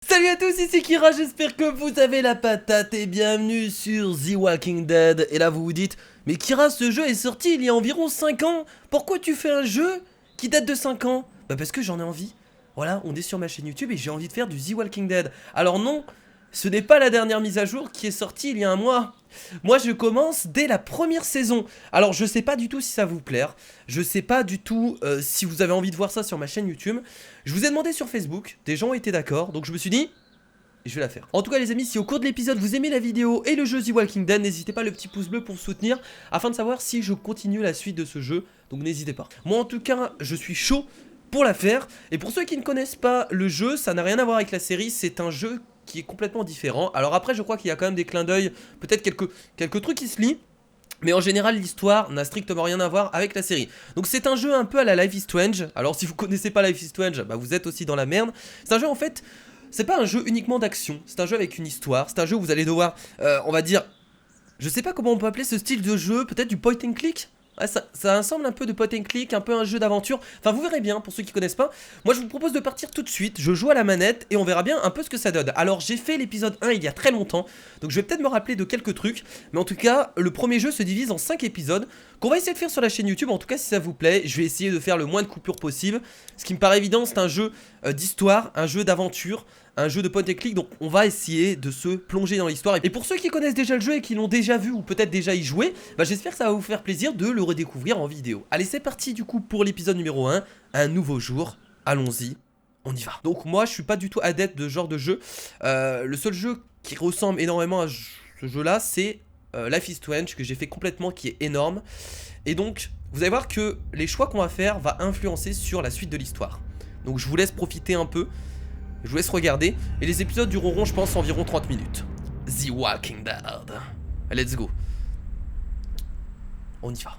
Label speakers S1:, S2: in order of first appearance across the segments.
S1: Salut à tous, ici Kira, j'espère que vous avez la patate et bienvenue sur The Walking Dead. Et là vous vous dites, mais Kira, ce jeu est sorti il y a environ 5 ans, pourquoi tu fais un jeu qui date de 5 ans? Bah parce que j'en ai envie. Voilà, on est sur ma chaîne YouTube et j'ai envie de faire du The Walking Dead. Alors non, ce n'est pas la dernière mise à jour qui est sortie il y a un mois. Moi je commence dès la première saison. Alors je sais pas du tout si ça vous plaire. Je sais pas du tout si vous avez envie de voir ça sur ma chaîne YouTube. Je vous ai demandé sur Facebook, des gens ont été d'accord, donc je me suis dit, je vais la faire. En tout cas les amis, si au cours de l'épisode vous aimez la vidéo et le jeu The Walking Dead, n'hésitez pas le petit pouce bleu pour soutenir, afin de savoir si je continue la suite de ce jeu, donc n'hésitez pas. Moi en tout cas, je suis chaud pour la faire, et pour ceux qui ne connaissent pas le jeu, ça n'a rien à voir avec la série, c'est un jeu qui est complètement différent. Alors après je crois qu'il y a quand même des clins d'œil, peut-être quelques trucs qui se lient, mais en général l'histoire n'a strictement rien à voir avec la série. Donc c'est un jeu un peu à la Life is Strange. Alors si vous connaissez pas Life is Strange, bah vous êtes aussi dans la merde. C'est un jeu en fait, c'est pas un jeu uniquement d'action, c'est un jeu avec une histoire. C'est un jeu où vous allez devoir, on va dire, je sais pas comment on peut appeler ce style de jeu, peut-être du point and click. Ah, ça ressemble un peu de point and click, un peu un jeu d'aventure. Enfin vous verrez bien pour ceux qui connaissent pas. Moi je vous propose de partir tout de suite, je joue à la manette et on verra bien un peu ce que ça donne. Alors j'ai fait l'épisode 1 il y a très longtemps, donc je vais peut-être me rappeler de quelques trucs. Mais en tout cas le premier jeu se divise en 5 épisodes qu'on va essayer de faire sur la chaîne YouTube. En tout cas si ça vous plaît, je vais essayer de faire le moins de coupures possible. Ce qui me paraît évident, c'est un jeu d'histoire, un jeu d'aventure, un jeu de point and click, donc on va essayer de se plonger dans l'histoire. Et pour ceux qui connaissent déjà le jeu et qui l'ont déjà vu ou peut-être déjà y joué, bah j'espère que ça va vous faire plaisir de le redécouvrir en vidéo. Allez c'est parti du coup pour l'épisode numéro 1, un nouveau jour, allons-y, on y va. Donc moi je suis pas du tout adepte de ce genre de jeu, le seul jeu qui ressemble énormément à ce jeu là c'est Life is Strange que j'ai fait complètement, qui est énorme. Et donc vous allez voir que les choix qu'on va faire va influencer sur la suite de l'histoire. Donc je vous laisse profiter un peu. Je vous laisse regarder, et les épisodes dureront je pense environ 30 minutes. The Walking Dead. Let's go. On y va.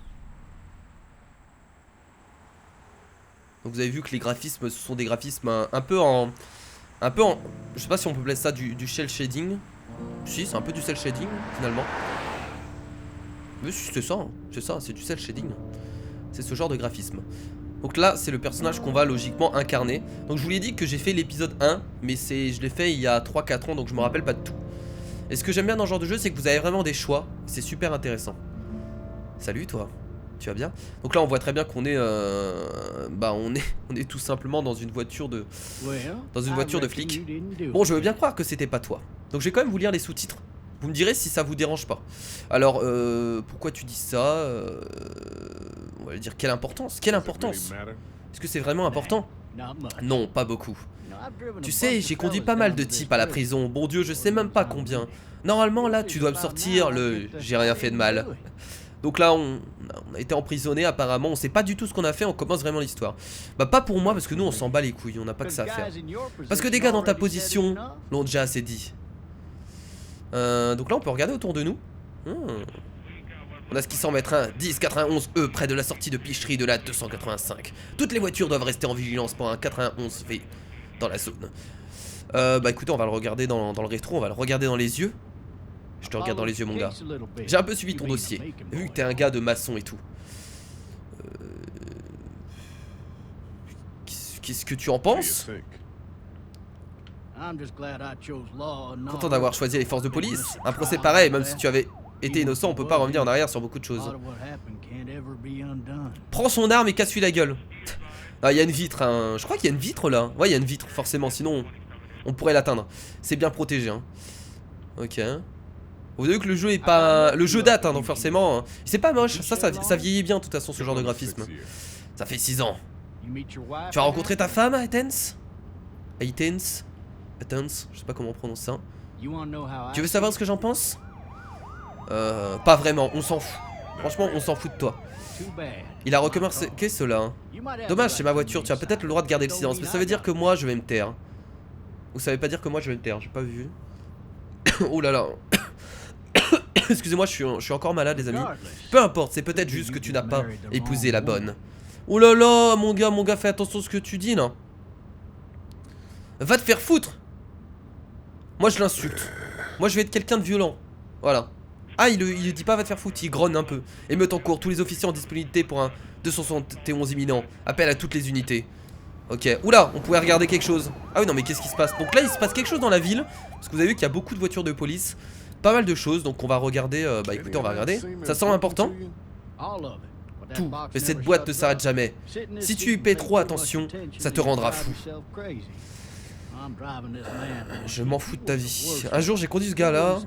S1: Donc vous avez vu que les graphismes, ce sont des graphismes un peu en... je sais pas si on peut appeler ça du shell shading. Si, c'est un peu du cel shading finalement. Mais si, c'est ça, c'est du cel shading. C'est ce genre de graphisme. Donc là c'est le personnage qu'on va logiquement incarner. Donc je vous l'ai dit que j'ai fait l'épisode 1, mais je l'ai fait il y a 3-4 ans, donc je me rappelle pas de tout. Et ce que j'aime bien dans ce genre de jeu, c'est que vous avez vraiment des choix. C'est super intéressant. Salut toi, tu vas bien? Donc là on voit très bien qu'on est on est tout simplement dans une voiture de flic. Bon, je veux bien croire que c'était pas toi. Donc je vais quand même vous lire les sous-titres. Vous me direz si ça vous dérange pas. Alors, pourquoi tu dis ça? On va dire quelle importance? Quelle importance? Est-ce que c'est vraiment important? Non, pas beaucoup. Tu sais, j'ai conduit pas mal de types à la prison. Bon Dieu, je sais même pas combien. Normalement, là, tu dois me sortir le « j'ai rien fait de mal ». Donc là, on a été emprisonné apparemment. On sait pas du tout ce qu'on a fait, on commence vraiment l'histoire. Bah pas pour moi, parce que nous, on s'en bat les couilles. On n'a pas que ça à faire. Parce que des gars dans ta position l'ont déjà assez dit. Donc là on peut regarder autour de nous. On a ce qui semble être un 1091E près de la sortie de Picherie de la 285. Toutes les voitures doivent rester en vigilance pour un 91V dans la zone. Bah écoutez, on va le regarder dans le rétro, on va le regarder dans les yeux. Je te regarde dans les yeux mon gars. J'ai un peu suivi ton dossier, vu que t'es un gars de maçon et tout. Qu'est-ce que tu en penses? Content d'avoir choisi les forces de police. Un procès pareil, même si tu avais été innocent, on peut pas revenir en arrière sur beaucoup de choses. Prends son arme et casse-lui la gueule. Ah, il y a une vitre, hein. Je crois qu'il y a une vitre là. Ouais, il y a une vitre, forcément, sinon on pourrait l'atteindre. C'est bien protégé, hein. Ok. Vous avez vu que le jeu est pas... Le jeu date, hein, donc forcément... Hein. C'est pas moche, ça vieillit bien de toute façon, ce genre de graphisme. Ça fait 6 ans. Tu as rencontré ta femme, Athens? Athens? Athens, je sais pas comment on prononce ça. Tu veux savoir ce que j'en pense? Pas vraiment, on s'en fout. Franchement, on s'en fout de toi. Il a recommencé... Qu'est-ce cela hein? Dommage, c'est ma voiture, tu as peut-être le droit de garder le silence. Mais ça veut dire que moi, je vais me taire. Ou ça veut pas dire que moi, je vais me taire, j'ai pas vu. Oh là là. Excusez-moi, je suis encore malade les amis. Peu importe, c'est peut-être juste que tu n'as pas épousé la bonne. Oh là là, mon gars, fais attention à ce que tu dis là. Va te faire foutre. Moi je l'insulte. Moi je vais être quelqu'un de violent. Voilà. Ah il dit pas va te faire foutre, il grogne un peu. Émeute en cours, tous les officiers en disponibilité pour un 271 imminent. Appel à toutes les unités. Ok, oula, on pouvait regarder quelque chose. Ah oui non mais qu'est-ce qui se passe? Donc là il se passe quelque chose dans la ville. Parce que vous avez vu qu'il y a beaucoup de voitures de police. Pas mal de choses, donc on va regarder, bah écoutez on va regarder. Ça semble important. Tout, mais cette boîte ne s'arrête jamais. Si tu y paies trop attention, ça te rendra fou. Je m'en fous de ta vie. Un jour j'ai conduit ce gars là.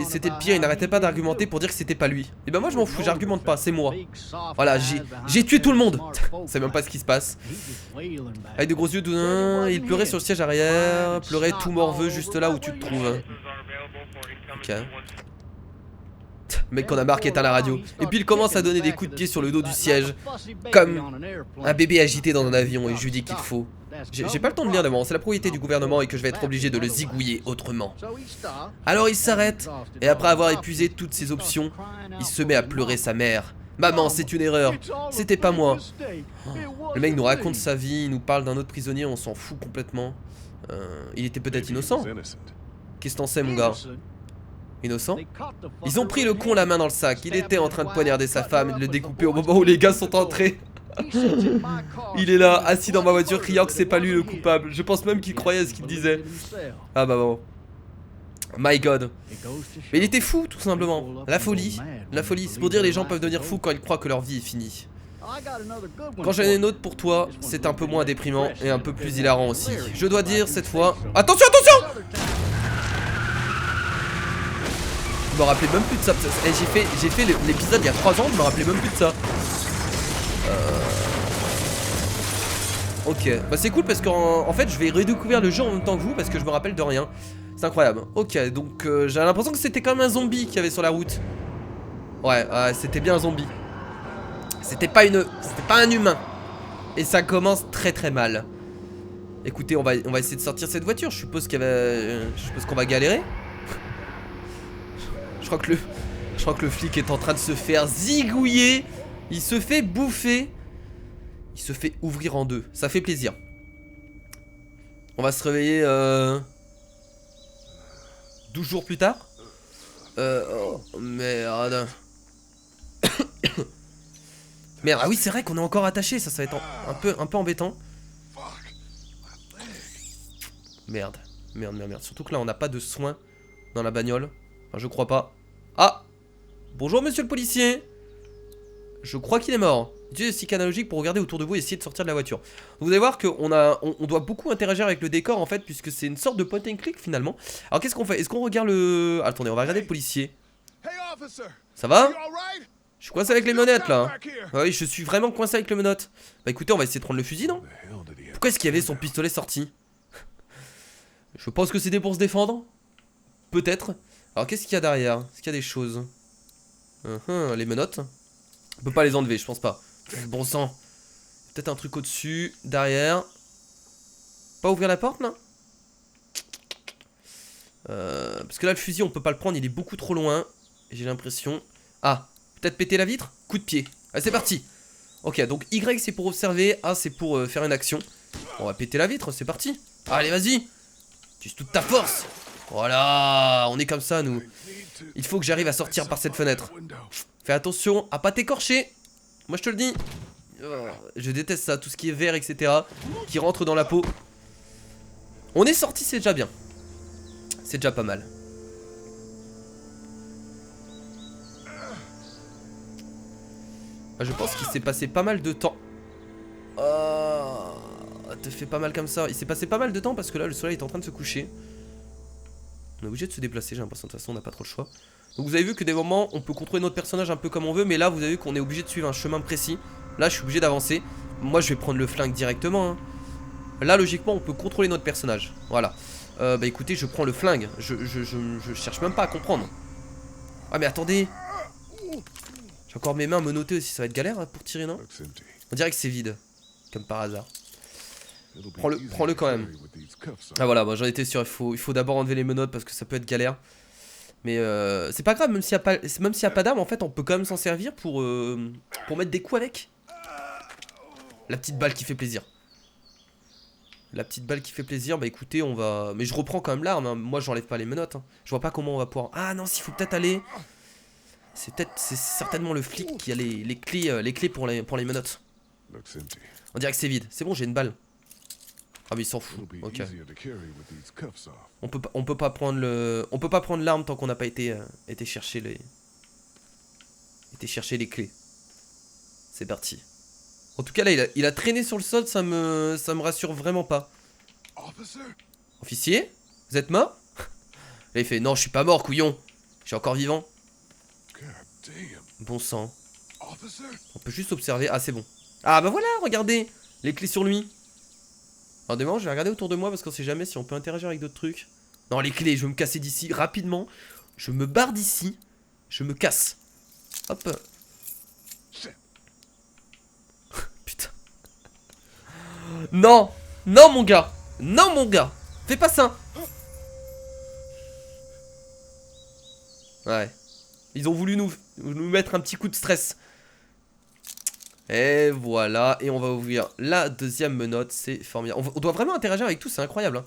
S1: C'était le pire, il n'arrêtait pas d'argumenter pour dire que c'était pas lui. Et ben moi je m'en fous, j'argumente pas, c'est moi. Voilà, j'ai tué tout le monde. C'est même pas ce qui se passe. Avec de gros yeux, il pleurait sur le siège arrière. Pleurait tout morveux juste là où tu te trouves. Ok. Mec qu'on a marqué à la radio. Et puis il commence à donner des coups de pied sur le dos du siège. Comme un bébé agité dans un avion. Et je lui dis qu'il faut. J'ai pas le temps de lire d'abord, c'est la propriété du gouvernement et que je vais être obligé de le zigouiller autrement. Alors il s'arrête, et après avoir épuisé toutes ses options, il se met à pleurer sa mère. Maman, c'est une erreur, c'était pas moi. Le mec nous raconte sa vie, il nous parle d'un autre prisonnier, on s'en fout complètement. Il était peut-être innocent. Qu'est-ce que t'en sais mon gars? Innocent? Ils ont pris le con la main dans le sac, il était en train de poignarder sa femme et de le découper au moment où les gars sont entrés. Il est là, assis dans ma voiture, criant que c'est pas lui le coupable. Je pense même qu'il croyait à ce qu'il disait. Ah bah bon. My god. Mais il était fou, tout simplement. La folie. La folie, c'est pour dire les gens peuvent devenir fous quand ils croient que leur vie est finie. Quand j'en ai une autre pour toi, c'est un peu moins déprimant et un peu plus hilarant aussi. Je dois dire, cette fois... Attention, attention! Je me rappelais même plus de ça. J'ai fait l'épisode il y a 3 ans, je me rappelais même plus de ça. Ok, bah c'est cool parce qu'en fait je vais redécouvrir le jeu en même temps que vous parce que je me rappelle de rien. C'est incroyable. Ok, donc j'ai l'impression que c'était quand même un zombie qu'il y avait sur la route. Ouais, c'était bien un zombie. C'était pas un humain. Et ça commence très très mal. Écoutez, on va essayer de sortir cette voiture. Je suppose qu'on va galérer. Je crois que le flic est en train de se faire zigouiller. Il se fait bouffer. Il se fait ouvrir en deux. Ça fait plaisir. On va se réveiller 12 jours plus tard. Oh, merde. Merde, ah oui c'est vrai qu'on est encore attaché. Ça va être un peu embêtant. Merde. Merde. Surtout que là on n'a pas de soins dans la bagnole. Enfin je crois pas. Ah! Bonjour monsieur le policier. Je crois qu'il est mort. Utilisez le stick analogique pour regarder autour de vous et essayer de sortir de la voiture. Vous allez voir qu'on doit beaucoup interagir avec le décor en fait, puisque c'est une sorte de point and click finalement. Alors qu'est-ce qu'on fait? Est-ce qu'on regarde le... Attendez, on va regarder le policier. Ça va? Je suis coincé avec les menottes là. Ah oui, je suis vraiment coincé avec les menottes. Bah écoutez, on va essayer de prendre le fusil, non? Pourquoi est-ce qu'il y avait son pistolet sorti? Je pense que c'était pour se défendre. Peut-être. Alors qu'est-ce qu'il y a derrière? Est-ce qu'il y a des choses? Les menottes. On peut pas les enlever, je pense pas. Bon sang. Peut-être un truc au-dessus, derrière. Pas ouvrir la porte là? Parce que là le fusil on peut pas le prendre, il est beaucoup trop loin. J'ai l'impression. Ah, peut-être péter la vitre? Coup de pied. Allez c'est parti. Ok, donc Y c'est pour observer, A c'est pour faire une action. On va péter la vitre, c'est parti. Allez vas-y. Utilise toute ta force. Voilà, on est comme ça nous. Il faut que j'arrive à sortir par cette fenêtre. Fais attention à pas t'écorcher. Moi je te le dis. Je déteste ça, tout ce qui est vert etc. Qui rentre dans la peau. On est sorti, c'est déjà bien. C'est déjà pas mal. Je pense qu'il s'est passé pas mal de temps. Te fait pas mal comme ça. Il s'est passé pas mal de temps parce que là le soleil est en train de se coucher. On est obligé de se déplacer, j'ai l'impression de toute façon on n'a pas trop le choix. Donc vous avez vu que des moments on peut contrôler notre personnage un peu comme on veut. Mais là vous avez vu qu'on est obligé de suivre un chemin précis. Là je suis obligé d'avancer. Moi je vais prendre le flingue directement hein. Là logiquement on peut contrôler notre personnage. Voilà. Bah écoutez je prends le flingue. Je cherche même pas à comprendre. Ah mais attendez. J'ai encore mes mains menottées aussi. Ça va être galère pour tirer non? On dirait que c'est vide. Comme par hasard. Prends-le quand même. Ah voilà, moi j'en étais sûr, il faut d'abord enlever les menottes parce que ça peut être galère. Mais c'est pas grave, même s'il n'y a pas d'arme, en fait on peut quand même s'en servir pour mettre des coups avec. La petite balle qui fait plaisir. La petite balle qui fait plaisir, bah écoutez on va... Mais je reprends quand même l'arme, hein. Moi j'enlève pas les menottes hein. Je vois pas comment on va pouvoir... Ah non, s'il faut peut-être aller... C'est certainement le flic qui a les clés pour les menottes. On dirait que c'est vide. C'est bon, j'ai une balle. Ah mais il s'en fout. Ok. On peut pas prendre le. On peut pas prendre l'arme tant qu'on n'a pas été chercher les. Chercher les clés. C'est parti. En tout cas là il a traîné sur le sol, ça me rassure vraiment pas. Officier? Vous êtes mort? Là il fait non je suis pas mort couillon. Je suis encore vivant. Bon sang. On peut juste observer. Ah c'est bon. Ah bah voilà regardez. Les clés sur lui. Alors demain je vais regarder autour de moi parce qu'on sait jamais si on peut interagir avec d'autres trucs. Non les clés je veux me casser d'ici rapidement. Je me barre d'ici. Je me casse. Hop. Putain. Non. Non mon gars. Non mon gars. Fais pas ça. Ouais. Ils ont voulu nous mettre un petit coup de stress. Et voilà. Et on va ouvrir la deuxième menotte. C'est formidable. On doit vraiment interagir avec tout. C'est incroyable. Hein.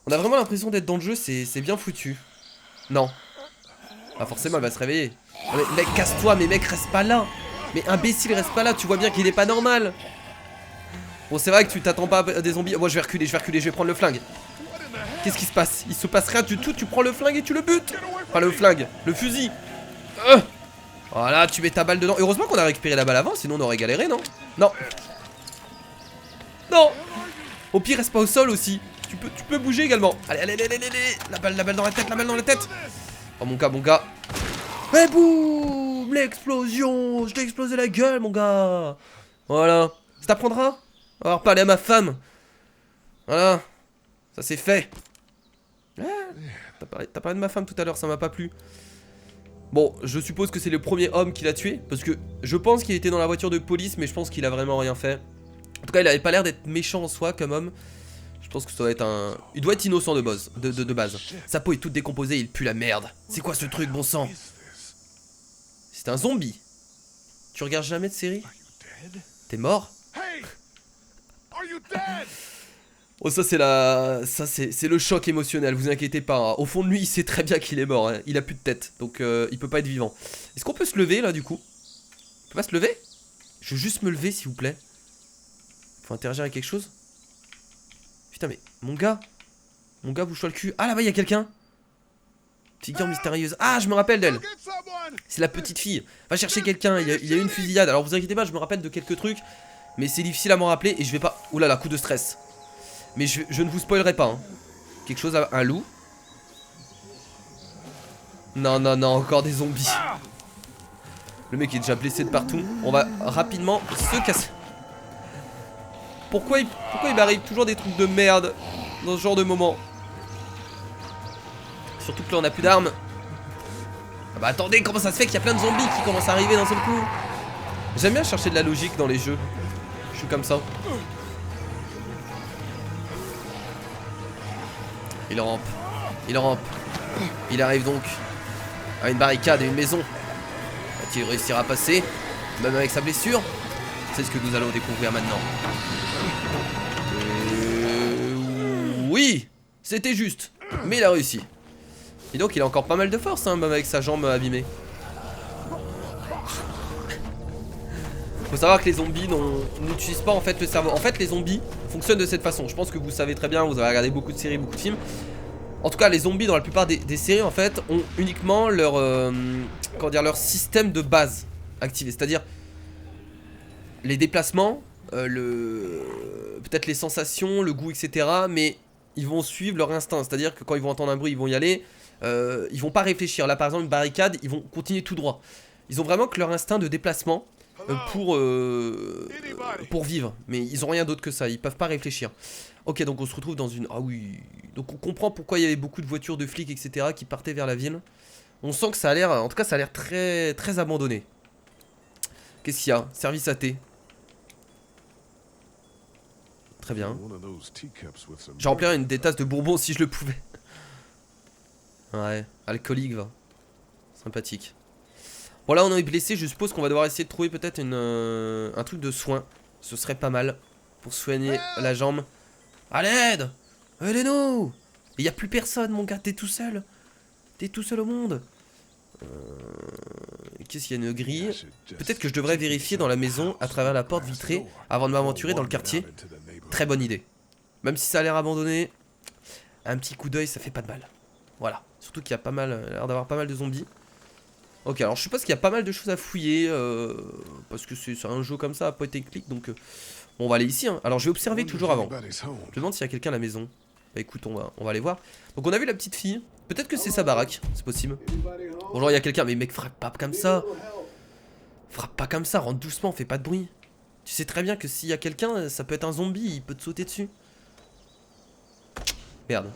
S1: On a vraiment l'impression d'être dans le jeu. C'est bien foutu. Non. Ah forcément elle va se réveiller. Mais, mec casse-toi. Mais mec reste pas là. Mais imbécile reste pas là. Tu vois bien qu'il est pas normal. Bon c'est vrai que tu t'attends pas à des zombies. Moi je vais reculer. Je vais prendre le flingue. Qu'est-ce qui se passe? Il se passe rien du tout. Tu prends le flingue et tu le butes. Enfin le flingue. Le fusil. Voilà, tu mets ta balle dedans. Heureusement qu'on a récupéré la balle avant, sinon on aurait galéré, non? Non. Non. Au pire, reste pas au sol aussi. Tu peux bouger également. Allez, allez, allez, allez, allez. La balle dans la tête, la balle dans la tête. Oh mon gars, mon gars. Et boum, l'explosion. Je t'ai explosé la gueule, mon gars. Voilà. Ça t'apprendra à avoir parlé à ma femme. Voilà. Ça c'est fait. T'as parlé de ma femme tout à l'heure, ça m'a pas plu. Bon, je suppose que c'est le premier homme qui l'a tué. Parce que je pense qu'il était dans la voiture de police. Mais je pense qu'il a vraiment rien fait. En tout cas, il avait pas l'air d'être méchant en soi comme homme. Je pense que ça doit être un... Il doit être innocent de base. Sa peau est toute décomposée, il pue la merde. C'est quoi ce truc, bon sang? C'est un zombie. Tu regardes jamais de série? T'es mort? Oh ça c'est c'est le choc émotionnel, vous inquiétez pas hein. Au fond de lui il sait très bien qu'il est mort hein. Il a plus de tête, donc il peut pas être vivant. Est-ce qu'on peut se lever là du coup? On peut pas se lever? Je veux juste me lever s'il vous plaît. Faut interagir avec quelque chose. Putain mais mon gars bouge-toi le cul. Ah là-bas il y a quelqu'un. Figure mystérieuse. Ah je me rappelle d'elle. C'est la petite fille. Va chercher quelqu'un, il y a eu une fusillade. Alors vous inquiétez pas, je me rappelle de quelques trucs. Mais c'est difficile à m'en rappeler et je vais pas... Oula là, coup de stress. Mais je ne vous spoilerai pas hein. Quelque chose, un loup. Non, non, non, encore des zombies. Le mec est déjà blessé de partout. On va rapidement se casser. Pourquoi il m'arrive toujours des trucs de merde dans ce genre de moment? Surtout que là on a plus d'armes. Ah bah attendez, comment ça se fait qu'il y a plein de zombies qui commencent à arriver d'un seul coup? J'aime bien chercher de la logique dans les jeux. Je suis comme ça. Il rampe. Il arrive donc à une barricade et une maison. Va-t-il réussir à passer, même avec sa blessure? C'est ce que nous allons découvrir maintenant. Oui, c'était juste, mais il a réussi. Et donc il a encore pas mal de force, hein, même avec sa jambe abîmée. Faut savoir que les zombies n'utilisent pas en fait le cerveau. En fait les zombies fonctionnent de cette façon. Je pense que vous savez très bien, vous avez regardé beaucoup de séries, beaucoup de films. En tout cas les zombies dans la plupart des séries en fait ont uniquement leur, comment dire, leur système de base activé. C'est-à-dire les déplacements, peut-être les sensations, le goût etc. Mais ils vont suivre leur instinct. C'est-à-dire que quand ils vont entendre un bruit ils vont y aller. Ils vont pas réfléchir. Là par exemple une barricade, ils vont continuer tout droit. Ils ont vraiment que leur instinct de déplacement pour vivre. Mais ils ont rien d'autre que ça, ils peuvent pas réfléchir. Ok donc on se retrouve dans une... Ah oui. Donc on comprend pourquoi il y avait beaucoup de voitures de flics etc. qui partaient vers la ville. On sent que ça a l'air... En tout cas ça a l'air très, très abandonné. Qu'est-ce qu'il y a? Service à thé. Très bien. J'en remplirais des tasses de bourbon si je le pouvais. Ouais, alcoolique va. Sympathique. Bon là on est blessé, je suppose qu'on va devoir essayer de trouver peut-être un truc de soin. Ce serait pas mal pour soigner la jambe. À l'aide! Aidez-nous! Il n'y a plus personne mon gars, t'es tout seul. T'es tout seul au monde. Qu'est-ce qu'il y a, une grille? Peut-être que je devrais vérifier dans la maison à travers la porte vitrée avant de m'aventurer dans le quartier. Très bonne idée. Même si ça a l'air abandonné, un petit coup d'œil ça fait pas de mal. Voilà. Surtout qu'il y a pas mal, l'air d'avoir pas mal de zombies. Ok, alors je suppose qu'il y a pas mal de choses à fouiller parce que c'est un jeu comme ça, point and click, donc bon, on va aller ici. Hein. Alors je vais observer toujours avant. Je me demande s'il y a quelqu'un à la maison. Bah écoute, on va aller voir. Donc on a vu la petite fille. Peut-être que c'est sa baraque, c'est possible. Bonjour, il y a quelqu'un, mais mec, frappe pas comme ça. Frappe pas comme ça, rentre doucement, fais pas de bruit. Tu sais très bien que s'il y a quelqu'un, ça peut être un zombie, il peut te sauter dessus. Merde.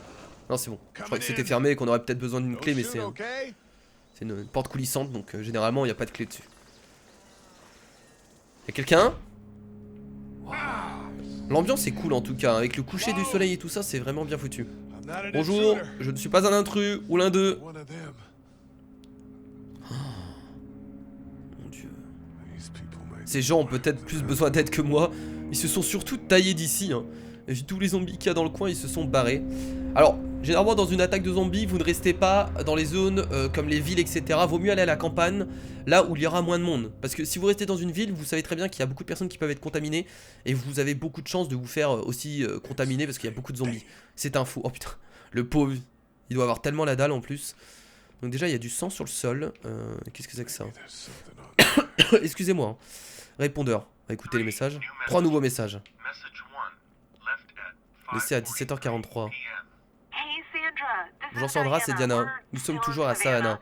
S1: Non, c'est bon. Je crois que c'était fermé et qu'on aurait peut-être besoin d'une clé, mais c'est une porte coulissante, donc généralement, il n'y a pas de clé dessus. Y'a quelqu'un? L'ambiance est cool en tout cas, avec le coucher du soleil et tout ça, c'est vraiment bien foutu. Bonjour, je ne suis pas un intrus, ou l'un d'eux. Oh, mon dieu. Ces gens ont peut-être plus besoin d'aide que moi. Ils se sont surtout taillés d'ici. Hein. Et tous les zombies qu'il y a dans le coin, ils se sont barrés. Alors, généralement dans une attaque de zombies, vous ne restez pas dans les zones comme les villes, etc. Vaut mieux aller à la campagne, là où il y aura moins de monde. Parce que si vous restez dans une ville, vous savez très bien qu'il y a beaucoup de personnes qui peuvent être contaminées. Et vous avez beaucoup de chances de vous faire aussi contaminer parce qu'il y a beaucoup de zombies. C'est un fou. Oh putain, le pauvre, il doit avoir tellement la dalle en plus. Donc déjà, il y a du sang sur le sol. Qu'est-ce que c'est que ça? Excusez-moi. Hein. Répondeur. On va écouter les messages. 3 nouveaux messages. Laissé à 17h43. Bonjour Sandra, c'est Diana. Nous sommes toujours à Savannah.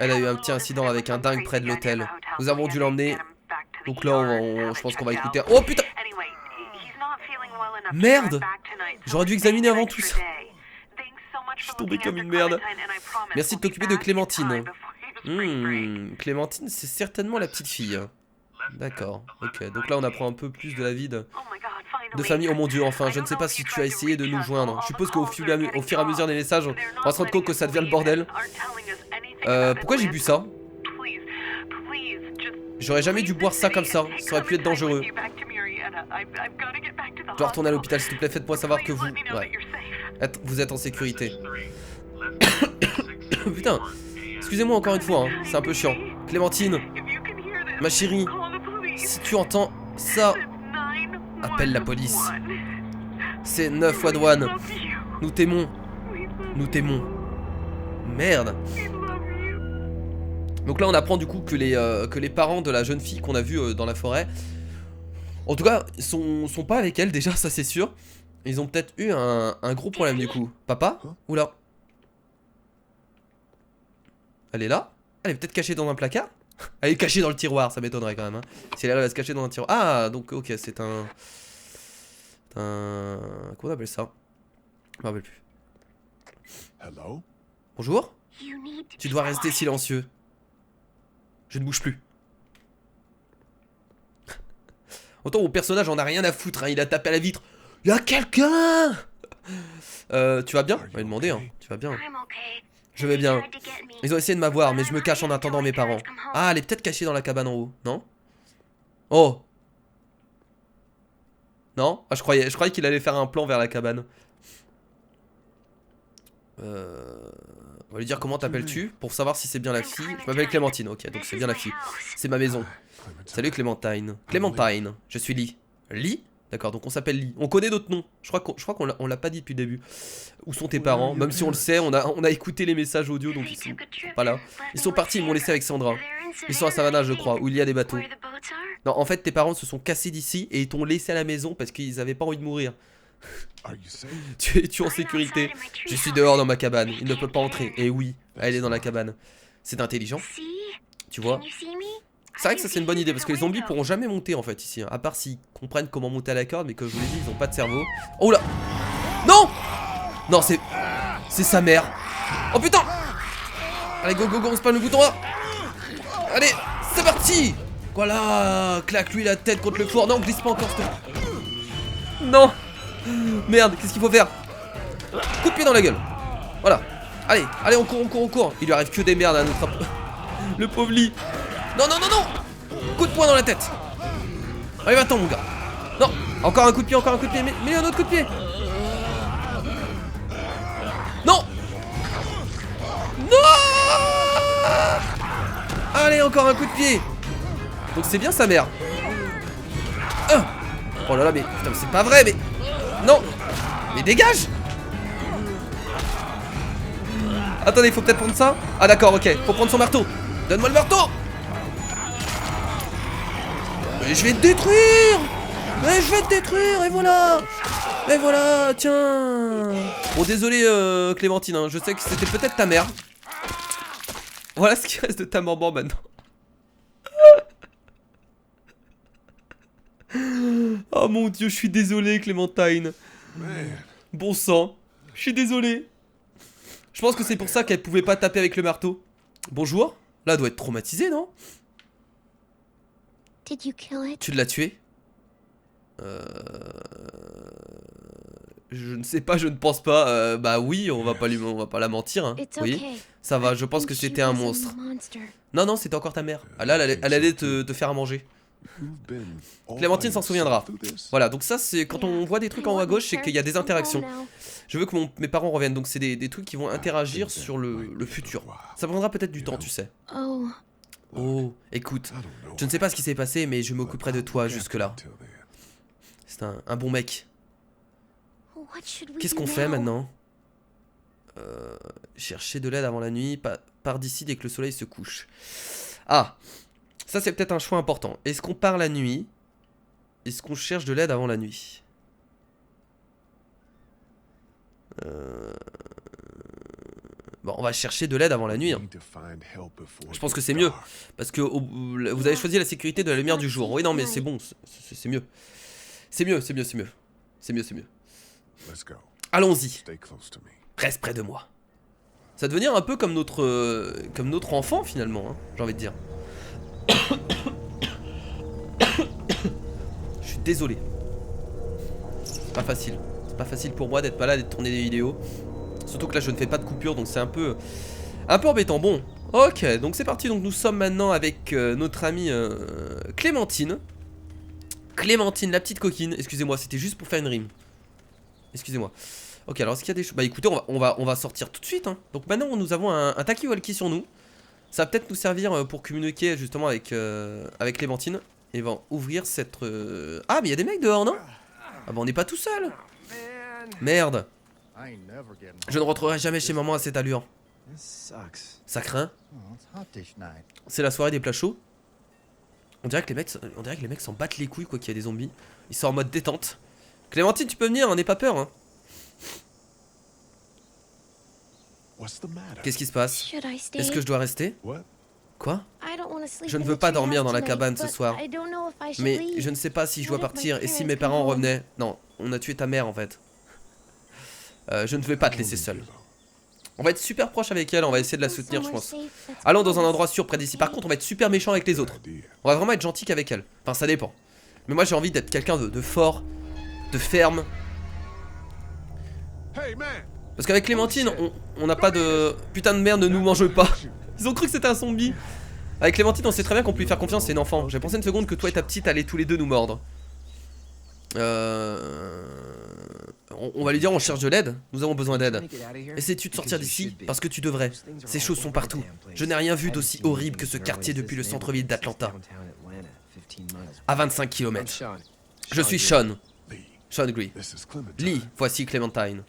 S1: Elle a eu un petit incident avec un dingue près de l'hôtel. Nous avons dû l'emmener. Donc là, je pense qu'on va écouter. Oh putain! Merde! J'aurais dû examiner avant tout ça. Je suis tombé comme une merde. Merci de t'occuper de Clémentine. Clémentine, c'est certainement la petite fille. D'accord, ok. Donc là, on apprend un peu plus de la vie de famille. Oh mon dieu, enfin, je ne sais pas si tu as essayé de nous joindre. Je suppose qu'au fur et à mesure des messages, on va se rendre compte que ça devient le bordel. Pourquoi j'ai bu ça? J'aurais jamais dû boire ça comme ça. Ça aurait pu être dangereux. Je dois retourner à l'hôpital, s'il te plaît. Faites-moi savoir que vous... Ouais. Vous êtes en sécurité. Putain. Excusez-moi encore une fois, hein. C'est un peu chiant. Clémentine. Ma chérie. Si tu entends ça... Appelle la police. C'est 911. Nous t'aimons. Nous t'aimons. Merde. Donc là on apprend du coup que les parents de la jeune fille qu'on a vue dans la forêt, en tout cas sont pas avec elle déjà, ça c'est sûr. Ils ont peut-être eu un gros problème du coup. Papa? Oula. Elle est là? Elle est peut-être cachée dans un placard? Elle est cachée dans le tiroir, ça m'étonnerait quand même. Hein. Si elle arrive à se cacher dans un tiroir. Ah, donc ok, c'est un... Comment on appelle ça? Je me rappelle plus. Bonjour? Tu dois rester silencieux. Je ne bouge plus. Autant mon personnage en a rien à foutre, hein. Il a tapé à la vitre. Y'a quelqu'un? Tu vas bien? On va lui demander, hein. Tu vas bien? Je vais bien. Ils ont essayé de m'avoir, mais je me cache en attendant mes parents. Ah, elle est peut-être cachée dans la cabane en haut, non? Oh! Non? Ah, je croyais qu'il allait faire un plan vers la cabane. On va lui dire comment t'appelles-tu pour savoir si c'est bien la fille. Je m'appelle Clémentine, ok, donc c'est bien la fille. C'est ma maison. Salut Clémentine. Clémentine, je suis Lee. Lee? D'accord, donc on s'appelle Lee. On connaît d'autres noms. Je crois qu'on l'a pas dit depuis le début. Où sont tes parents? Même si on le sait, on a écouté les messages audio, donc ils sont pas là. Ils sont partis, ils m'ont laissé avec Sandra. Ils sont à Savannah, je crois, où il y a des bateaux. Non, en fait, tes parents se sont cassés d'ici et ils t'ont laissé à la maison parce qu'ils avaient pas envie de mourir. Tu es en sécurité? Je suis dehors dans ma cabane, il ne peut pas entrer. Et oui, elle est dans la cabane. C'est intelligent. Tu vois? C'est vrai que ça c'est une bonne idée parce que les zombies pourront jamais monter en fait ici, hein, à part s'ils comprennent comment monter à la corde, mais comme je vous l'ai dit, ils ont pas de cerveau. Oh là! Non! Non, c'est sa mère. Oh putain! Allez, go, on spamme le bouton A. Allez, c'est parti! Voilà, claque lui la tête contre le four. Non, glisse pas encore, s'il te plaît. Non! Merde, qu'est-ce qu'il faut faire? Coup de pied dans la gueule. Voilà. Allez, on court. Il lui arrive que des merdes à notre... Le pauvre Lee. Non. Coup de poing dans la tête. Allez, va-t'en, mon gars. Non, encore un coup de pied, mais un autre coup de pied. Non. encore un coup de pied. Donc c'est bien sa mère. Oh là là, mais putain, c'est pas vrai, mais... Non. Mais dégage. Attendez, il faut peut-être prendre ça. Ah d'accord, ok, faut prendre son marteau. Donne-moi le marteau. Mais je vais te détruire. Mais je vais te détruire, et voilà. Et voilà, tiens. Bon, désolé Clémentine, hein, je sais que c'était peut-être ta mère. Voilà ce qui reste de ta maman maintenant. Oh mon dieu, je suis désolé Clémentine. Bon sang, je suis désolé. Je pense que c'est pour ça qu'elle pouvait pas taper avec le marteau. Bonjour. Là, elle doit être traumatisée, non? Tu l'as tué? Je ne sais pas, je ne pense pas. Bah oui, on va pas la mentir. Hein. Oui, ça va. Je pense que c'était un monstre. Non, non, c'était encore ta mère. Ah là, elle allait te faire à manger. Clémentine s'en souviendra. Voilà, donc ça c'est quand on voit des trucs en haut à gauche, c'est qu'il y a des interactions. Je veux que mes parents reviennent, donc c'est des trucs qui vont interagir sur le futur. Ça prendra peut-être du temps, tu sais. Oh, écoute, je ne sais pas ce qui s'est passé, mais je m'occuperai de toi jusque là. C'est un bon mec. Qu'est-ce qu'on fait maintenant? Chercher de l'aide avant la nuit, part d'ici dès que le soleil se couche. Ah, ça c'est peut-être un choix important. Est-ce qu'on part la nuit? Est-ce qu'on cherche de l'aide avant la nuit? Bon, on va chercher de l'aide avant la nuit. Hein. Je pense que c'est mieux. Parce que vous avez choisi la sécurité de la lumière du jour. Oui, non, mais c'est bon. C'est mieux. C'est mieux, c'est mieux, c'est mieux. C'est mieux, c'est mieux. Allons-y. Reste près de moi. Ça va devenir un peu comme notre enfant, finalement. Hein, j'ai envie de dire. Je suis désolé. C'est pas facile. C'est pas facile pour moi d'être malade et de tourner des vidéos. Surtout que là je ne fais pas de coupure, donc c'est un peu embêtant. Bon, ok, donc c'est parti. Donc nous sommes maintenant avec notre amie Clémentine. Clémentine, la petite coquine. Excusez-moi, c'était juste pour faire une rime. Excusez-moi. Ok, alors est-ce qu'il y a des choses... Bah écoutez, on va sortir tout de suite. Hein. Donc maintenant nous avons un talkie-walkie sur nous. Ça va peut-être nous servir pour communiquer justement avec Clémentine. Et va ouvrir cette... Ah mais il y a des mecs dehors, non? Ah bah on n'est pas tout seul. Merde. Je ne rentrerai jamais chez maman à cette allure. Ça craint. C'est la soirée des plats chauds. On dirait que les mecs s'en battent les couilles quoi qu'il y a des zombies. Ils sont en mode détente. Clémentine, tu peux venir, hein, n'aie pas peur. Hein. Qu'est-ce qui se passe? Est-ce que je dois rester? Quoi? Je ne veux pas dormir dans la cabane ce soir. Mais je ne sais pas si je dois partir et si mes parents revenaient. Non, on a tué ta mère en fait. Je ne vais pas te laisser seule. On va être super proche avec elle, on va essayer de la soutenir je pense. Allons dans un endroit sûr près d'ici. Par contre on va être super méchant avec les autres. On va vraiment être gentil qu'avec elle. Enfin ça dépend. Mais moi j'ai envie d'être quelqu'un de fort, de ferme. Parce qu'avec Clémentine on n'a pas de... Putain de merde, ne nous mange pas. Ils ont cru que c'était un zombie. Avec Clémentine on sait très bien qu'on peut lui faire confiance, c'est une enfant. J'ai pensé une seconde que toi et ta petite allaient tous les deux nous mordre. On va lui dire on cherche de l'aide, nous avons besoin d'aide. Essaies-tu de sortir d'ici? Parce que tu devrais. Ces choses sont partout. Je n'ai rien vu d'aussi horrible que ce quartier depuis le centre-ville d'Atlanta. À 25 km. Je suis Sean. Sean Gray. Lee, voici Clémentine.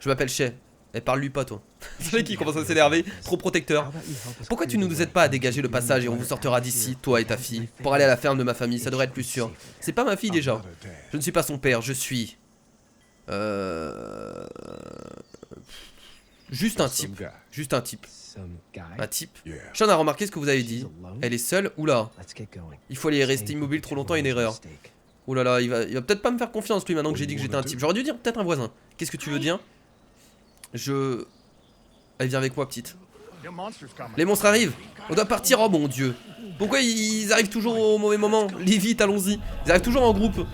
S1: Je m'appelle Shay. Et parle-lui pas toi. C'est vrai qu'il commence à s'énerver, trop protecteur. Pourquoi tu ne nous aides pas à dégager le passage et on vous sortira d'ici, toi et ta fille, pour aller à la ferme de ma famille, ça devrait être plus sûr. C'est pas ma fille déjà. Je ne suis pas son père, je suis... Juste un type. Juste un type. Un type. Sean a remarqué ce que vous avez dit. Elle est seule, oula. Il faut aller rester immobile trop longtemps, une erreur. Oulala, il va peut-être pas me faire confiance lui maintenant que j'ai dit que j'étais un type. J'aurais dû dire peut-être un voisin. Qu'est-ce que tu veux dire? Allez, viens avec moi, petite. Les monstres arrivent. On doit partir. Oh mon dieu. Pourquoi ils arrivent toujours au mauvais moment? Les vite, allons-y. Ils arrivent toujours en groupe.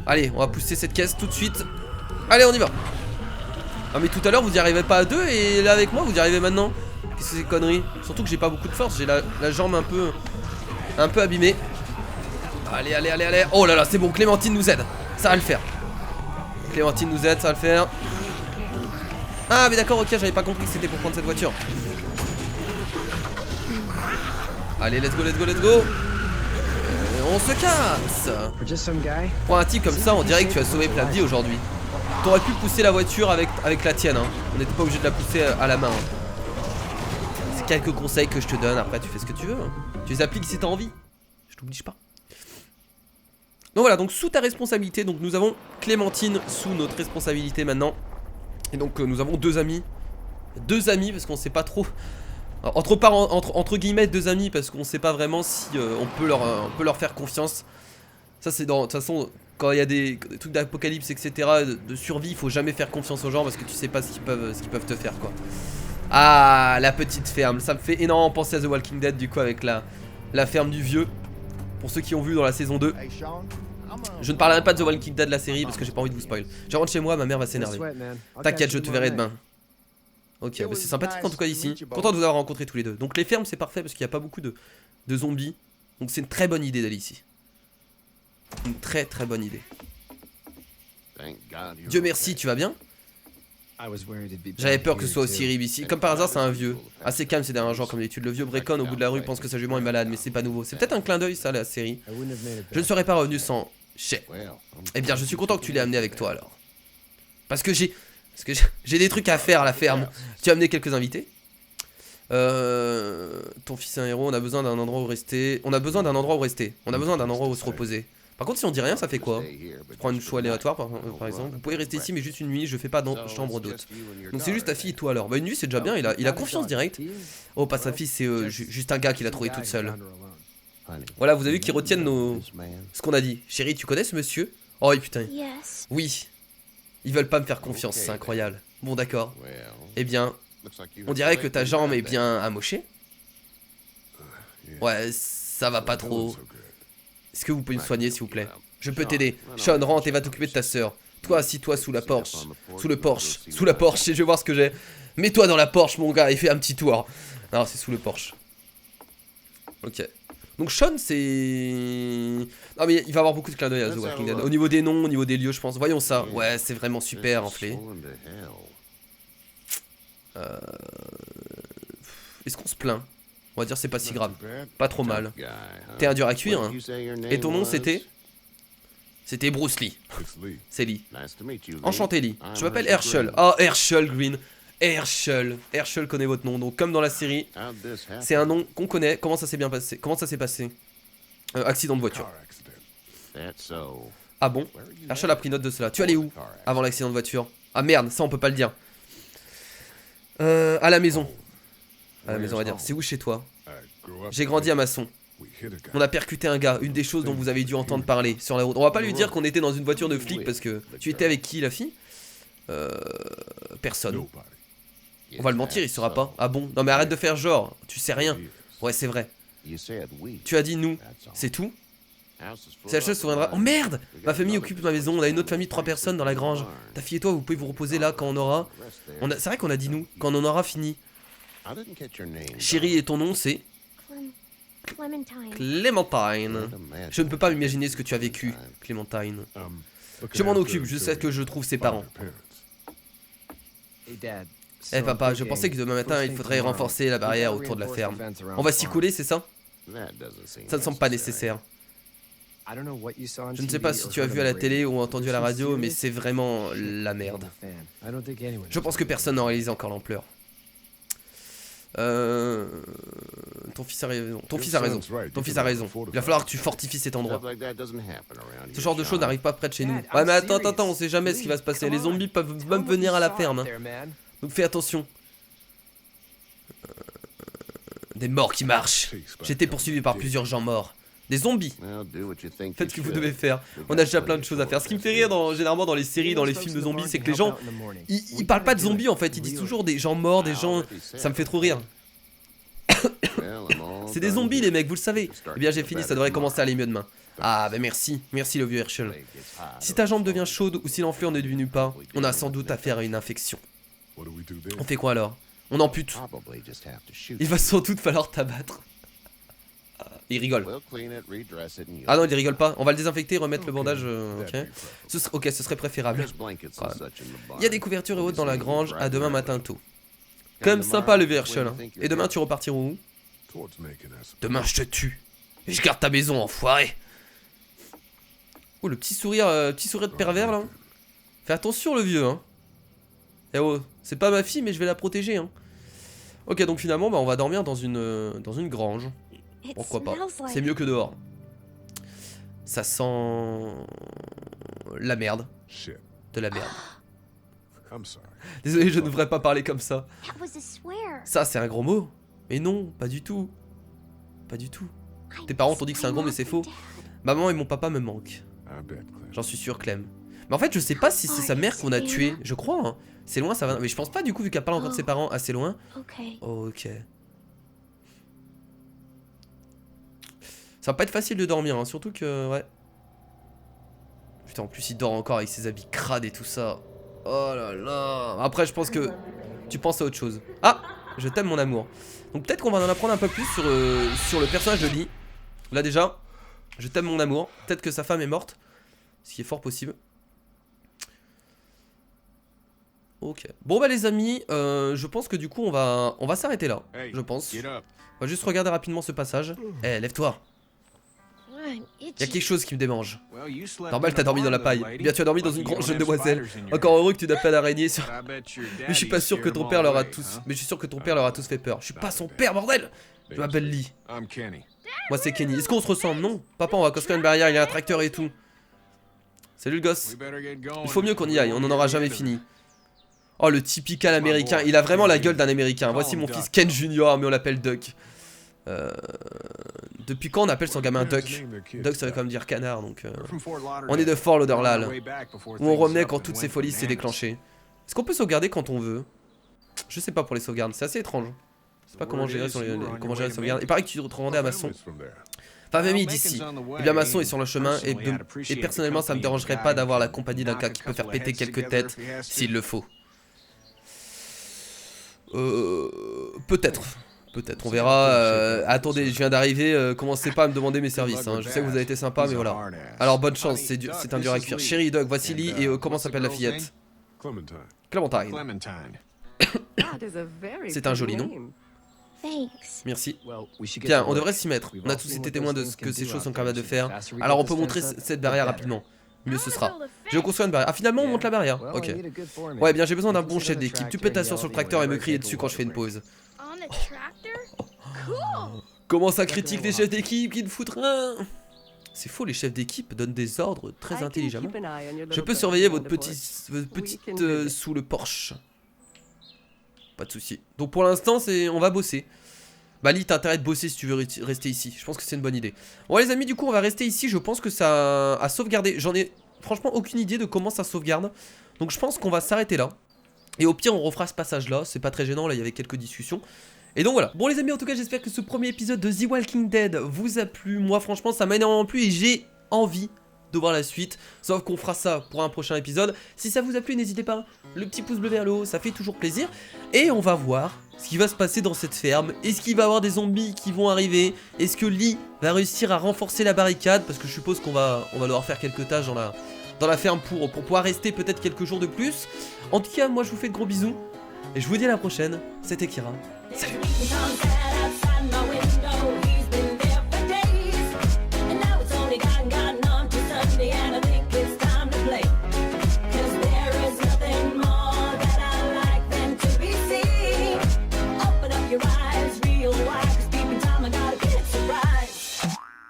S1: Allez, on va pousser cette caisse tout de suite. Allez, on y va. Ah mais tout à l'heure vous y arrivez pas à deux et là avec moi vous y arrivez maintenant. Qu'est-ce que c'est conneries? Surtout que j'ai pas beaucoup de force. J'ai la jambe un peu abîmée. Allez, allez, allez, allez. Oh là là, c'est bon. Clémentine nous aide. Ça va le faire. Clémentine nous aide, ça va le faire. Ah mais d'accord, ok, j'avais pas compris que c'était pour prendre cette voiture. Allez, let's go, let's go, let's go. On se casse. Pour un type comme ça, on dirait que tu as sauvé plein de vies aujourd'hui. T'aurais pu pousser la voiture avec la tienne, hein. On n'était pas obligé de la pousser à la main, hein. C'est quelques conseils que je te donne, après tu fais ce que tu veux, hein. Tu les appliques si t'as envie. Je t'oblige pas. Donc voilà, donc sous ta responsabilité, donc nous avons Clémentine sous notre responsabilité maintenant. Et donc nous avons deux amis. Deux amis parce qu'on sait pas trop. Entre guillemets deux amis parce qu'on sait pas vraiment si on peut leur faire confiance. Ça c'est dans, de toute façon quand il y a des trucs d'apocalypse etc, de survie, il faut jamais faire confiance aux gens parce que tu sais pas ce qu'ils peuvent te faire quoi. Ah la petite ferme, ça me fait énormément penser à The Walking Dead du coup avec la ferme du vieux. Pour ceux qui ont vu dans la saison 2. Je ne parlerai pas de The Walking Dead la série parce que j'ai pas envie de vous spoil. Je rentre chez moi, ma mère va s'énerver. T'inquiète, je te verrai demain. Ok, bah c'est sympathique en tout cas ici. Content de vous avoir rencontré tous les deux. Donc les fermes c'est parfait parce qu'il n'y a pas beaucoup de zombies. Donc c'est une très bonne idée d'aller ici. Une très très bonne idée. Dieu merci, tu vas bien? J'avais peur que ce soit aussi horrible ici. Comme par hasard c'est un vieux. Assez calme ces derniers jours comme d'habitude. Le vieux Brecon au bout de la rue pense que sa jument est malade mais c'est pas nouveau. C'est peut-être un clin d'œil ça la série. Je ne serais pas revenu sans Chez. Eh bien je suis content que tu l'aies amené avec toi alors. Parce que j'ai des trucs à faire à la ferme. Tu as amené quelques invités. Ton fils est un héros, on a besoin d'un endroit où rester. On a besoin d'un endroit où rester. On a besoin d'un endroit où se reposer. Par contre si on dit rien ça fait quoi? Je prends une choix aléatoire par exemple. Vous pouvez rester ici mais juste une nuit, je fais pas dans chambre d'hôte. Donc c'est juste ta fille et toi alors. Bah une nuit c'est déjà bien, il a confiance direct. Oh pas sa fille, c'est juste un gars qui l'a trouvé toute seule. Voilà vous avez vu qu'ils retiennent ce qu'on a dit. Chérie tu connais ce monsieur? Oh putain. Oui. Ils veulent pas me faire confiance, c'est incroyable. Bon d'accord. Eh bien, on dirait que ta jambe est bien amochée. Ouais, ça va pas trop. Est-ce que vous pouvez me soigner s'il vous plaît? Je peux t'aider. Sean, rentre et va t'occuper de ta sœur. Toi, assis-toi sous la Porsche. Sous le Porsche. Sous la Porsche, et je vais voir ce que j'ai. Mets-toi dans la Porsche mon gars et fais un petit tour. Non, c'est sous le Porsche. Ok. Donc Sean c'est... Non mais il va avoir beaucoup de clins d'œil à The Walking Dead. Au niveau des noms, au niveau des lieux je pense. Voyons ça. Ouais c'est vraiment super enflé. Est-ce qu'on se plaint? On va dire c'est pas si grave. Pas trop mal. T'es un dur à cuire hein. Et ton nom c'était? C'était Bruce Lee. C'est Lee. Enchanté Lee. Je m'appelle Herschel. Oh Herschel Green. Herschel connaît votre nom, donc comme dans la série, c'est un nom qu'on connaît. Comment ça s'est bien passé? Comment ça s'est passé? Accident de voiture. Ah bon? Herschel a pris note de cela. Tu allais où avant l'accident de voiture? Ah merde, ça on peut pas le dire. À la maison. À la maison on va dire. C'est où chez toi? J'ai grandi à Masson. On a percuté un gars, une des choses dont vous avez dû entendre parler sur la route. On va pas lui dire qu'on était dans une voiture de flic parce que... Tu étais avec qui la fille? Personne. On va le mentir, il saura pas. Ah bon? Non mais arrête de faire genre, tu sais rien. Ouais c'est vrai. Tu as dit nous, c'est tout? C'est la chose se souviendra. Oh merde! Ma famille occupe ma maison, on a une autre famille de 3 personnes dans la grange. Ta fille et toi vous pouvez vous reposer là quand on aura... C'est vrai qu'on a dit nous, quand on en aura fini. Chérie et ton nom c'est... Clémentine. Je ne peux pas m'imaginer ce que tu as vécu, Clémentine. Je m'en occupe, je sais que je trouve ses parents. Eh papa, je pensais que demain matin il faudrait renforcer la barrière autour de la ferme. On va s'y couler, c'est ça? Ça ne semble pas nécessaire. Je ne sais pas si tu as vu à la télé ou entendu à la radio, mais c'est vraiment la merde. Je pense que personne n'a réalisé encore l'ampleur. Ton fils a raison. Ton fils a raison. Ton fils a raison. Il va falloir que tu fortifies cet endroit. Ce genre de choses n'arrive pas près de chez nous. Ouais mais attends, on sait jamais ce qui va se passer. Les zombies peuvent même venir à la ferme. Donc fais attention. Des morts qui marchent. J'ai été poursuivi par plusieurs gens morts. Des zombies. Faites ce que vous devez faire. On a déjà plein de choses à faire. Ce qui me fait rire généralement dans les séries, dans les films de zombies, c'est que les gens ils parlent pas de zombies en fait. Ils disent toujours des gens morts, des gens... Ça me fait trop rire. C'est des zombies les mecs, vous le savez. Eh bien j'ai fini, ça devrait commencer à aller mieux demain. Ah bah merci, merci le vieux Herschel. Si ta jambe devient chaude ou si l'enflure ne diminue pas, on a sans doute affaire à une infection. On fait quoi alors? On ampute. Il va sans doute falloir t'abattre. Il rigole. Ah non, il rigole pas. On va le désinfecter, remettre le bandage. Ok, ce serait préférable. Il y a des couvertures et autres dans la grange. À demain matin tôt. Comme sympa le vieux Herschel. Et demain tu repartiras où? Demain, je te tue. Et je garde ta maison, enfoiré. Oh, le petit sourire de pervers, là. Fais attention, le vieux, hein. Eh oh, c'est pas ma fille, mais je vais la protéger, hein. Ok, donc finalement, bah, on va dormir dans une grange. Pourquoi pas. C'est mieux que dehors. Ça sent... la merde. De la merde. Désolé, je ne devrais pas parler comme ça. Ça, c'est un gros mot. Mais non, pas du tout. Pas du tout. Tes parents t'ont dit que c'est un gros, mais c'est faux. Maman et mon papa me manquent. J'en suis sûr, Clem. Mais en fait, je sais pas si c'est sa mère qu'on a tuée. Je crois, hein. C'est loin, ça va... Mais je pense pas, du coup, vu qu'elle parle encore de ses parents assez loin. Ok. Ça va pas être facile de dormir, hein. Surtout que... Ouais. Putain, en plus, il dort encore avec ses habits crades et tout ça. Oh là là. Après, je pense que tu penses à autre chose. Ah, je t'aime, mon amour. Donc peut-être qu'on va en apprendre un peu plus sur le personnage de Lee. Là déjà, je t'aime, mon amour. Peut-être que sa femme est morte. Ce qui est fort possible. Ok. Bon bah les amis, je pense que du coup on va s'arrêter là. Je pense. On va juste regarder rapidement ce passage. Eh, lève-toi. Il y a quelque chose qui me démange. Normal, t'as dormi dans la paille. Bien, tu as dormi dans une grande jeune demoiselle. Encore heureux que tu n'as pas d'araignée sur... Mais je suis pas sûr que ton père leur a tous... Mais je suis sûr que ton père leur a tous fait peur. Je suis pas son père, bordel. Je m'appelle Lee. Moi, c'est Kenny. Est-ce qu'on se ressemble? Non. Papa, on va construire une barrière, il y a un tracteur et tout. Salut le gosse. Il faut mieux qu'on y aille, on n'en aura jamais fini. Oh, le typical américain. Il a vraiment la gueule d'un américain. Voici mon fils Ken Junior, mais on l'appelle Duck. Depuis quand on appelle son gamin Duck? Duck, ça veut quand même dire canard, donc... On est de Fort Lauderdale, où on revenait quand toutes ces folies s'est déclenchées. Est-ce qu'on peut sauvegarder quand on veut? Je sais pas pour les sauvegardes, c'est assez étrange. Je sais pas comment gérer les sauvegardes. Il paraît que tu te rendais à Masson. Enfin, famille d'ici. Eh bien, Masson est sur le chemin, et personnellement, ça me dérangerait pas d'avoir la compagnie d'un gars qui peut faire péter quelques têtes, s'il le faut. Peut-être. Peut-être, on verra. Attendez, je viens d'arriver, commencez pas à me demander mes services, hein. Je sais que vous avez été sympa, mais voilà. Alors, bonne chance, c'est un dur à cuire. Chérie, Doug, voici Lee, et comment s'appelle la fillette? Clémentine. C'est un joli nom. Merci. Bien, on devrait s'y mettre. On a tous été témoins de ce que ces choses sont capables de faire. Alors, on peut montrer cette barrière rapidement. Mieux ce sera. Je vais construire une barrière. Ah, finalement, on monte la barrière. Ok. Ouais, bien, j'ai besoin d'un bon chef d'équipe. Tu peux t'asseoir sur le tracteur et me crier dessus quand je fais une pause. Comment ça critique les chefs d'équipe qui ne foutent rien? C'est faux, les chefs d'équipe donnent des ordres très intelligemment. Je peux surveiller votre petite sous le Porsche. Pas de soucis. Donc pour l'instant, on va bosser. Bah Lee, t'as intérêt de bosser si tu veux rester ici. Je pense que c'est une bonne idée. Bon les amis, du coup on va rester ici. Je pense que ça a sauvegardé. J'en ai franchement aucune idée de comment ça sauvegarde. Donc je pense qu'on va s'arrêter là. Et au pire on refera ce passage là. C'est pas très gênant, là il y avait quelques discussions. Et donc voilà. Bon les amis, en tout cas j'espère que ce premier épisode de The Walking Dead vous a plu. Moi franchement ça m'a énormément plu et j'ai envie de voir la suite. Sauf qu'on fera ça pour un prochain épisode. Si ça vous a plu, n'hésitez pas. Le petit pouce bleu vers le haut, ça fait toujours plaisir. Et on va voir ce qui va se passer dans cette ferme. Est-ce qu'il va y avoir des zombies qui vont arriver? Est-ce que Lee va réussir à renforcer la barricade? Parce que je suppose qu'on va devoir faire quelques tâches dans la ferme pour pouvoir rester peut-être quelques jours de plus. En tout cas, moi je vous fais de gros bisous. Et je vous dis à la prochaine. C'était Kira. Salut.